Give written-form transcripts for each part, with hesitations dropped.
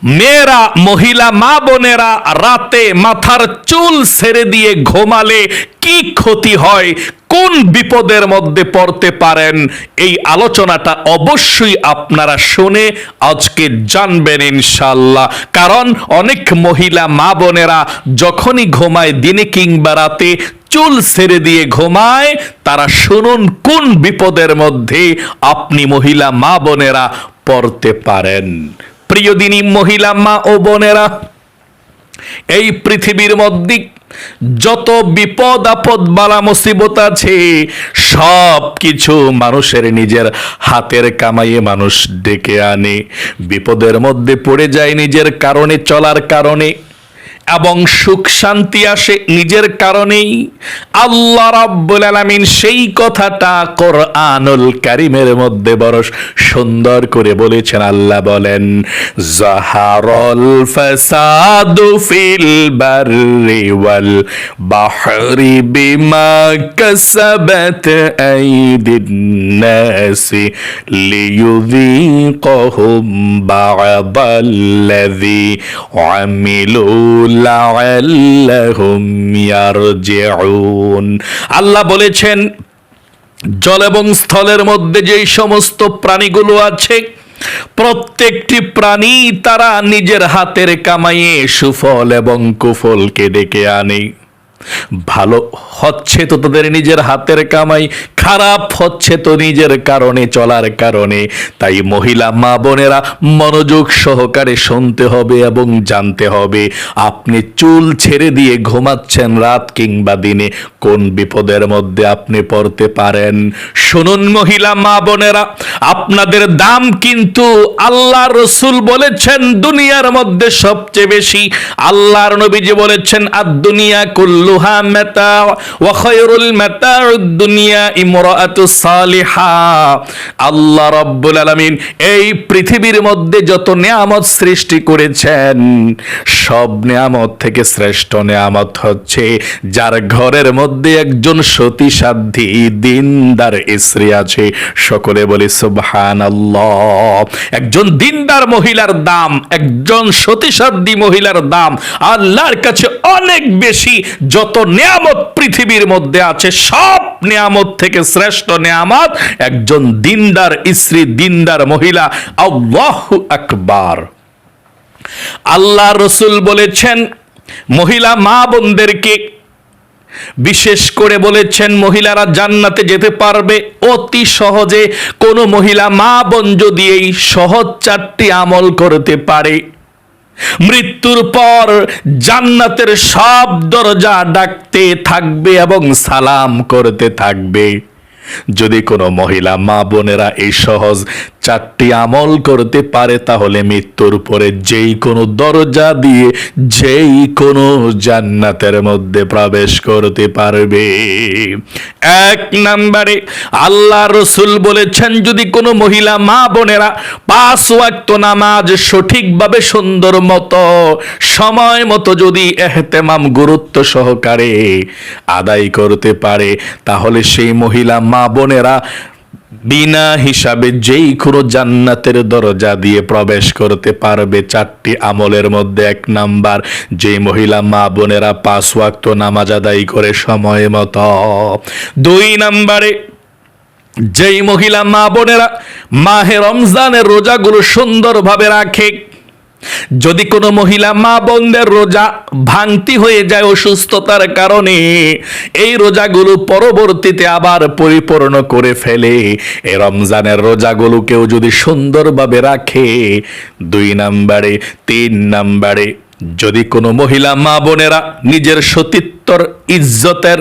মেয়েরা, মহিলা মা বোনেরা রাতে মাথার চুল ছেড়ে দিয়ে ঘুমালে কি ক্ষতি হয়, কোন বিপদের মধ্যে পড়তে পারেন, এই আলোচনাটা অবশ্যই আপনারা শুনে আজকে জানবেন ইনশাআল্লাহ। কারণ অনেক মহিলা মা বোনেরা যখনই ঘুমায়, দিনে কিংবা রাতে চুল ছেড়ে দিয়ে ঘুমায়, তারা শুনুন কোন বিপদের মধ্যে আপনি মহিলা মা বোনেরা পড়তে পারেন। প্রিয় দিনী মহিলা মা ও বোনেরা, এই পৃথিবীর মধ্যে যত বিপদ আপদ বালা মুসিবত আছে, সব কিছু মানুষের নিজের হাতের কামাইয়ে মানুষ ডেকে আনে। বিপদের মধ্যে পড়ে যায় নিজের কারণে, চলার কারণে, এবং সুখ শান্তি আসে নিজের কারণেই। আল্লাহ রাব্বুল আলামিন সেই কথাটা কোরআনুল কারীমের মধ্যে বড় সুন্দর করে বলেছেন। আল্লাহ বলেন, যাহারাল ফাসাদু ফিল বাররি ওয়াল বাহরি বিমা কাসাবাত আইদিন নাসি লিয়ুযীকাহুম বা'দাল্লাযী আমিলু লাআল্লাহুম ইয়ারজিউন। আল্লাহ বলেছেন, জল এবং স্থলের মধ্যে যেই সমস্ত প্রাণীগুলো আছে, প্রত্যেকটি প্রাণী তারা নিজের হাতের কামাইয়ে সুফল এবং কুফলকে ডেকে আনে। ভালো হচ্ছে তো তাদের নিজের হাতের কামাই, খারাপ হচ্ছে তো নিজের কারণে, চলার কারণে। তাই মহিলা মা বোনেরা মনোযোগ সহকারে শুনতে হবে এবং জানতে হবে, আপনি চুল ছেড়ে দিয়ে ঘুমাচ্ছেন রাত কিংবা দিনে, কোন বিপদের মধ্যে আপনি পড়তে পারেন। শুনুন মহিলা মা বোনেরা, আপনাদের দাম কিন্তু আল্লাহ রসুল বলেছেন দুনিয়ার মধ্যে সবচেয়ে বেশি। আল্লাহর নবীজি বলেছেন, আদ-দুনিয়া কুল্লুহা মাতা ওয়া খায়রুল মাতাউদ দুনিয়া ইমরাআতুস সালিহা। আল্লাহ রাব্বুল আলামিন এই পৃথিবীর মধ্যে যত নিয়ামত সৃষ্টি করেছেন, সব নিয়ামত থেকে শ্রেষ্ঠ নিয়ামত হচ্ছে যার ঘরের মধ্যে একজন সতী সাধ্বী দিনদার স্ত্রী আছে। সকলে বলি সুবহানাল্লাহ। একজন দিনদার মহিলার দাম, একজন সতী সাধ্বী মহিলার দাম আল্লাহর কাছে অনেক বেশি। যত নিয়ামত পৃথিবীর মধ্যে আছে, সব নিয়ামত থেকে শ্রেষ্ঠ নিয়ামত একজন দিনদার স্ত্রী, দিনদার মহিলা। আল্লাহু আকবার। আল্লাহ রসুল বলেছেন, মহিলা মা বোনদেরকে বিশেষ করে বলেছেন, মহিলারা জান্নাতে যেতে পারবে অতি সহজে। কোন মহিলা মা বোন যদি এই সহজ 4টি আমল করতে পারে, মৃত্যুর পর জান্নাতের সব দরজা ডাকতে থাকবে এবং সালাম করতে থাকবে। যদি কোনো মহিলা মা বোনেরা এই সহজ 4টি আমল করতে পারে, তাহলে মৃত্যুর পরে যেই কোনো দরজা দিয়ে যেই কোনো জান্নাতের মধ্যে প্রবেশ করতে পারবে। 1 নম্বরে আল্লাহ রসুল বলেছেন, যদি কোনো মহিলা মা বোনেরা 5 ওয়াক্ত নামাজ সঠিকভাবে, সুন্দর মতো, সময় মতো যদি এহতেমাম, গুরুত্ব সহকারে আদায় করতে পারে, তাহলে সেই মহিলা মা বোনেরা বিনা হিসাবে যেই কোনো জান্নাতের দরজা দিয়ে প্রবেশ করতে পারবে। 4টি আমলের মধ্যে 1 নাম্বার, যে মহিলা মা বোনেরা 5 ওয়াক্ত নামাজ আদায় করে সময় মতো। 2 নাম্বারে, যেই মহিলা মা বোনেরা মাহে রমজানের রোজাগুলো সুন্দরভাবে রাখে। যদি কোনো মহিলা মা বোনদের রোজা ভাঙতি হয়ে যায় অসুস্থতার কারণে, এই রোজাগুলো পরবর্তীতে আবার পরিপূর্ণ করে ফেলে, এই রমজানের রোজাগুলোকেও যদি সুন্দরভাবে রাখে। 2 নাম্বারে। 3 নাম্বারে, যদি কোনো মহিলা মা বোনেরা নিজের সতীত্বর, ইজ্জতের,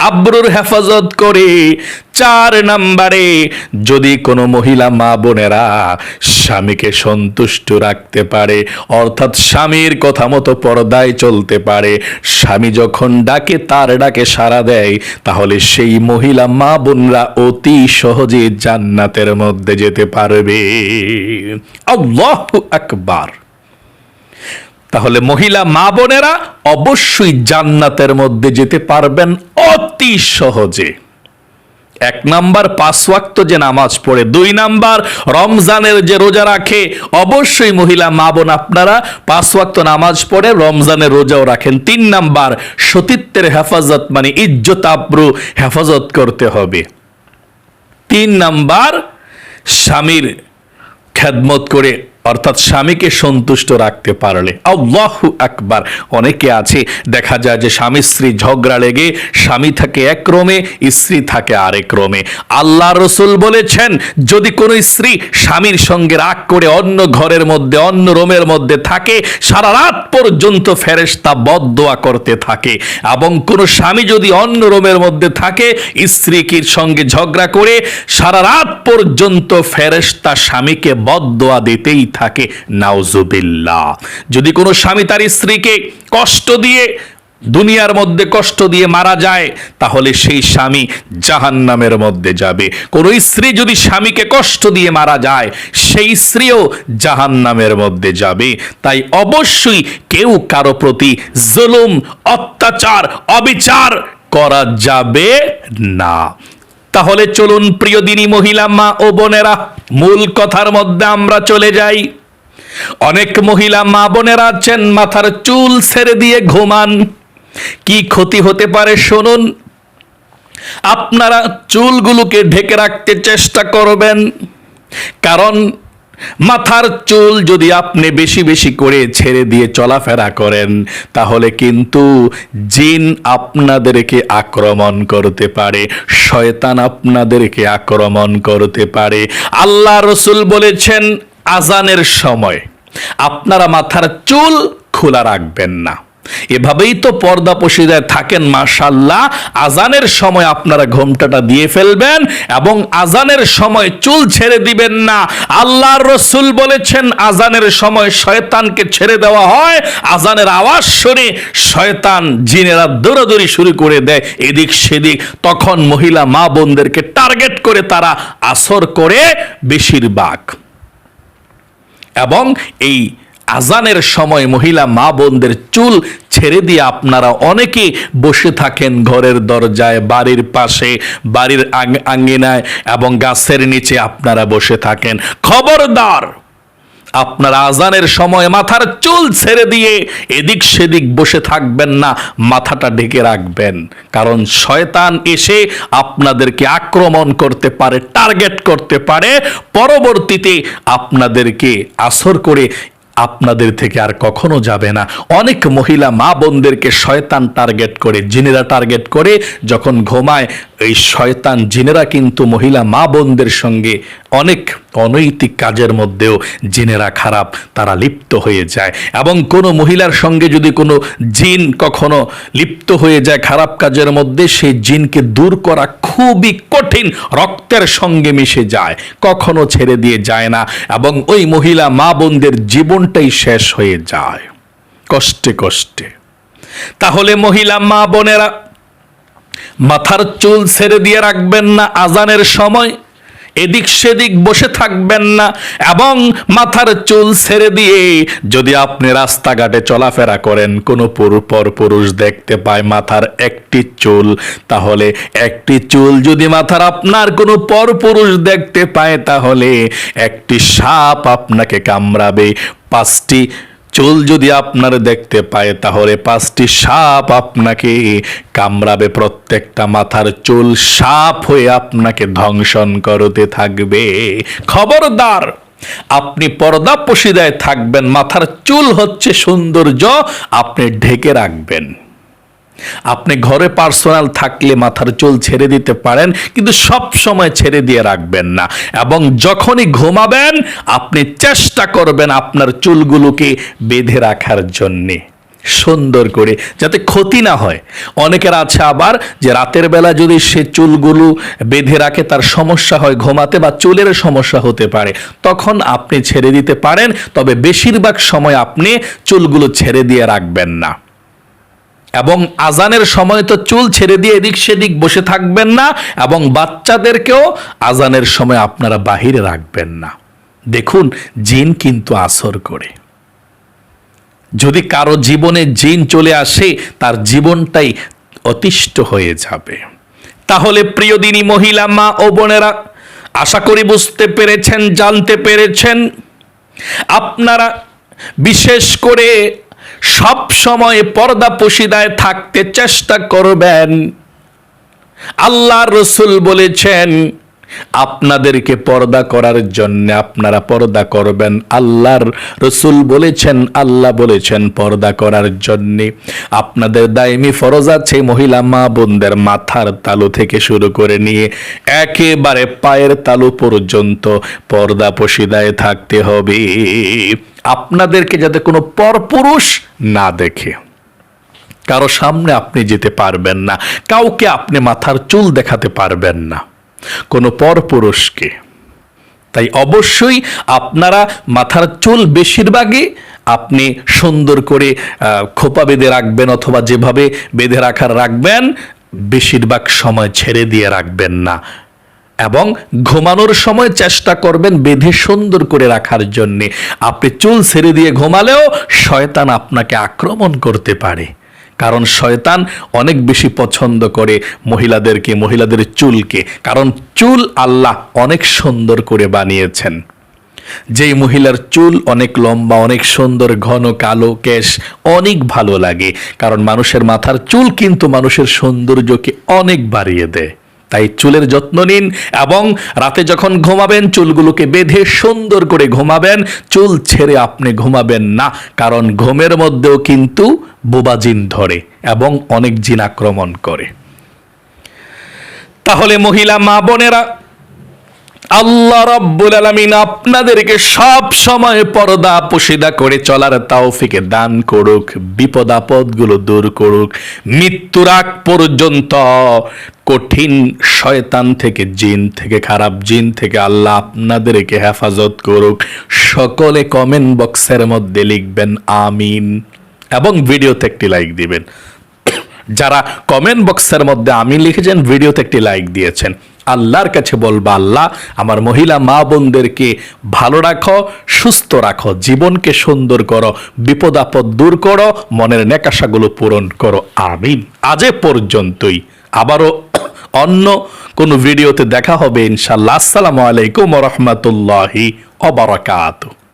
আব্রুর হেফাজত করে। 4 নাম্বারে, যদি কোনো মহিলা মা বোনেরা স্বামীকে সন্তুষ্ট রাখতে পারে, অর্থাৎ স্বামীর কথা মতো পর্দায় চলতে পারে, স্বামী যখন ডাকে তার ডাকে সাড়া দেয়, তাহলে সেই মহিলা মা বোনরা অতি সহজে জান্নাতের মধ্যে যেতে পারবে। আল্লাহু আকবার। তাহলে মহিলা মা বোনেরা অবশ্যই জান্নাতের মধ্যে যেতে পারবেন অতি সহজে। এক নাম্বার 5 ওয়াক্ত যে নামাজ পড়ে, 2 নাম্বার রমজানের যে রোজা রাখে। অবশ্যই মহিলা মা বোন আপনারা 5 ওয়াক্ত নামাজ পড়ে রমজানের রোজাও রাখেন। 3 নাম্বার সতীত্বের হেফাজত, মানে ইজ্জত আবরু হেফাজত করতে হবে। 3 নাম্বার স্বামীর খেদমত করে, অর্থাৎ স্বামীকে সন্তুষ্ট রাখতে পারলে। আল্লাহু আকবার। অনেকে আছে দেখা যায় যে স্বামী স্ত্রী ঝগড়া লেগে স্বামী থাকে এক রোমে, স্ত্রী থাকে আরেক রোমে। আল্লাহ রসুল বলেছেন, যদি কোনো স্ত্রী স্বামীর সঙ্গে রাগ করে অন্য ঘরের মধ্যে, অন্য রোমের মধ্যে থাকে, সারা রাত পর্যন্ত ফেরেশতা বদদোয়া করতে থাকে। এবং কোনো স্বামী যদি অন্য রোমের মধ্যে থাকে, স্ত্রীর সঙ্গে ঝগড়া করে সারা রাত পর্যন্ত ফেরেশতা স্বামীকে বদদোয়া দিতেই থাকে। নাউজুবিল্লাহ। যদি কোনো স্বামী তার স্ত্রীকে কষ্ট দিয়ে, দুনিয়ার মধ্যে কষ্ট দিয়ে মারা যায়, তাহলে সেই স্বামী জাহান্নামের মধ্যে যাবে। কোনো স্ত্রী যদি স্বামীকে কষ্ট দিয়ে মারা যায়, সেই স্ত্রীও জাহান্নামের মধ্যে যাবে। তাই অবশ্যই কেউ কারো প্রতি জুলুম, অত্যাচার, অবিচার করা যাবে না। তাহলে চলুন প্রিয় দিনী মহিলা মা ও বোনেরা, মূল কথার মধ্যে আমরা চলে যাই। অনেক মহিলা মা বোনেরা আছেন মাথার চুল ছেড়ে দিয়ে ঘুমান। কি ক্ষতি হতে পারে শুনুন। আপনারা চুলগুলোকে ঢেকে রাখতে চেষ্টা করবেন, কারণ মাথার চুল যদি আপনি বেশি বেশি করে ছেড়ে দিয়ে চলাফেরা করেন, তাহলে কিন্তু জিন আপনাদেরকে আক্রমণ করতে পারে, শয়তান আপনাদেরকে আক্রমণ করতে পারে। আল্লাহ রসুল বলেছেন, আজানের সময় আপনারা মাথার চুল খোলা রাখবেন না। এভাবেই তো পর্দা পশিদায় থাকেন মাশাআল্লাহ। আজানের সময় আপনারা ঘোমটাটা দিয়ে ফেলবেন এবং আজানের সময় চুল ছেড়ে দিবেন না। আল্লাহর রাসূল বলেছেন, আজানের সময় শয়তানকে ছেড়ে দেওয়া হয়। আজানের আওয়াজ শুনে শয়তান, জিনেরা দৌড়াদৌড়ি শুরু করে দেয় এদিক সেদিক। তখন মহিলা মা বোনদেরকে টার্গেট করে তারা আসর করে বেশিরভাগ। এবং এই আজানের সময় মহিলা মা বোনদের চুল ছেড়ে দিয়ে আপনারা অনেকে বসে থাকেন ঘরের দরজায়, বাড়ির পাশে, বাড়ির আঙ্গিনায় এবং গাছের নিচে আপনারা বসে থাকেন। খবরদার, আপনারা আজানের সময় মাথার চুল ছেড়ে দিয়ে এদিক সেদিক বসে থাকবেন না, মাথাটা ঢেকে রাখবেন। কারণ শয়তান এসে আপনাদেরকে আক্রমণ করতে পারে, টার্গেট করতে পারে। পরবর্তীতে আপনাদেরকে আসর করে আপনাদের থেকে আর কখনো যাবে না। অনেক মহিলা মা বোনদেরকে শয়তান টার্গেট করে, জিনেরা টার্গেট করে যখন ঘুমায়, এই শয়তান জিনেরা কিন্তু মহিলা মা বোনদের সঙ্গে অনেক অনৈতিক কাজের মধ্যেও জিনেরা খারাপ, তারা লিপ্ত হয়ে যায়। এবং কোনো মহিলার সঙ্গে যদি কোনো জিন কখনো লিপ্ত হয়ে যায় খারাপ কাজের মধ্যে, সেই জিনকে দূর করা খুবই কঠিন, রক্তের সঙ্গে মিশে যায়, কখনো ছেড়ে দিয়ে যায় না। এবং ওই মহিলা মা বোনদের জীবনটাই শেষ হয়ে যায় কষ্টে কষ্টে। তাহলে মহিলা মা বোনেরা, মাথার চুল ছেড়ে দিয়ে রাখবেন না আজানের সময়, এদিক সেদিক বসে থাকবেন না। এবং মাথার চুল ছেড়ে দিয়ে যদি আপনি রাস্তাঘাটে চলাফেরা করেন, কোনো পুরুষ দেখতে পায় মাথার একটি চুল, তাহলে একটি চুল যদি মাথার আপনার কোনো পরপুরুষ দেখতে পায়, তাহলে একটি সাপ আপনাকে কামড়াবে। 5টি চুল যদি আপনার দেখতে পায়, তাহলে 5টি সাপ আপনাকে কামড়াবে। প্রত্যেকটা মাথার চুল সাপ হয়ে আপনাকে ধ্বংসন করতে থাকবে। খবরদার, আপনি পর্দা পশিদায় থাকবেন। মাথার চুল হচ্ছে সৌন্দর্য, আপনি ঢেকে রাখবেন। আপনি ঘরে পার্সোনাল থাকলে মাথার চুল ছেড়ে দিতে পারেন, কিন্তু সব সময় ছেড়ে দিয়ে রাখবেন না। এবং যখনই ঘুমাবেন, আপনি চেষ্টা করবেন আপনার চুলগুলোকে বেঁধে রাখার জন্যে, সুন্দর করে, যাতে ক্ষতি না হয়। অনেকের আছে আবার যে রাতের বেলা যদি সে চুলগুলো বেঁধে রাখে, তার সমস্যা হয় ঘুমাতে, বা চুলের সমস্যা হতে পারে, তখন আপনি ছেড়ে দিতে পারেন। তবে বেশিরভাগ সময় আপনি চুলগুলো ছেড়ে দিয়ে রাখবেন না। এবং আজানের সময় তো চুল ছেড়ে দিয়ে এদিক সেদিক বসে থাকবেন না। এবং বাচ্চাদেরকেও আজানের সময় আপনারা বাহিরে রাখবেন না। দেখুন, জিন কিন্তু আসর করে। যদি কারো জীবনে জিন চলে আসে, তার জীবনটাই অতিষ্ঠ হয়ে যাবে। তাহলে প্রিয় দিনী মহিলা মা ও বোনেরা, আশা করি বুঝতে পেরেছেন, জানতে পেরেছেন। আপনারা বিশেষ করে সব সময় পর্দা পশিদায় থাকতে চেষ্টা করবেন। আল্লাহর রাসূল বলেছেন আপনাদেরকে পর্দা করার জন্য আপনারা পর্দা করবেন। আল্লাহর রাসূল বলেছেন, আল্লাহ বলেছেন পর্দা করার জন্য আপনাদের দায়মি ফরজ আছে মহিলা মা বোনদের মাথার তালু থেকে শুরু করে নিয়ে একেবারে পায়ের তালু পর্যন্ত পর্দা পশিদায় থাকতে হবে। আপনাদেরকে যাতে কোনো পরপুরুষ না দেখে, কারো সামনে আপনি যেতে পারবেন না, কাউকে আপনি মাথার চুল দেখাতে পারবেন না, কোনো পরপুরুষকে। তাই অবশ্যই আপনারা মাথার চুল বেশিরভাগই আপনি সুন্দর করে খোপা বেঁধে রাখবেন, অথবা যেভাবে বেঁধে রাখার রাখবেন বেশিরভাগ সময় ছেড়ে দিয়ে রাখবেন না। এবং ঘুমানোর সময় চেষ্টা করবেন বেঁধে সুন্দর করে রাখার জন্যে। আপনি চুল ছেড়ে দিয়ে ঘুমালেও শয়তান আপনাকে আক্রমণ করতে পারে, কারণ শয়তান অনেক বেশি পছন্দ করে মহিলাদেরকে, মহিলাদের চুলকে। কারণ চুল আল্লাহ অনেক সুন্দর করে বানিয়েছেন। যেই মহিলার চুল অনেক লম্বা, অনেক সুন্দর, ঘন কালো কেশ অনেক ভালো লাগে, কারণ মানুষের মাথার চুল কিন্তু মানুষের সৌন্দর্যকে অনেক বাড়িয়ে দেয়। তাই চুলের যত্ন নিন, এবং রাতে যখন ঘুমাবেন চুলগুলোকে বেঁধে সুন্দর করে ঘুমাবেন। চুল ছেড়ে আপনি ঘুমাবেন না, কারণ ঘুমের মধ্যেও কিন্তু বোবা জিন ধরে এবং অনেক জিন আক্রমণ করে। তাহলে মহিলা মা বোনেরা, আল্লাহ রাব্বুল আলামিন আপনাদেরকে সব সময় পর্দা পশিদা করে চলার তৌফিক দান করুক, বিপদ আপদগুলো দূর করুক, মৃত্যুর আগ পর্যন্ত কঠিন শয়তান থেকে, জিন থেকে, খারাপ জিন থেকে আল্লাহ আপনাদেরকে হেফাজত করুক। সকলে কমেন্ট বক্সের মধ্যে লিখবেন আমিন, এবং ভিডিওতে একটি লাইক দিবেন। যারা কমেন্ট বক্সের মধ্যে আমিন লিখেছেন, ভিডিওতে একটি লাইক দিয়েছেন, আল্লাহর কাছে বলবা, আল্লাহ আমার মহিলা মা বোনদেরকে ভালো রাখো, সুস্থ রাখো, জীবনকে সুন্দর করো, বিপদ আপদ দূর করো, মনের নেকাশাগুলো পূরণ করো, আমিন। আজ এ পর্যন্তই, আবারও অন্য কোনো ভিডিওতে দেখা হবে ইনশাআল্লাহ। আসসালামু আলাইকুম ওয়া রাহমাতুল্লাহি ওয়া বারাকাতুহু।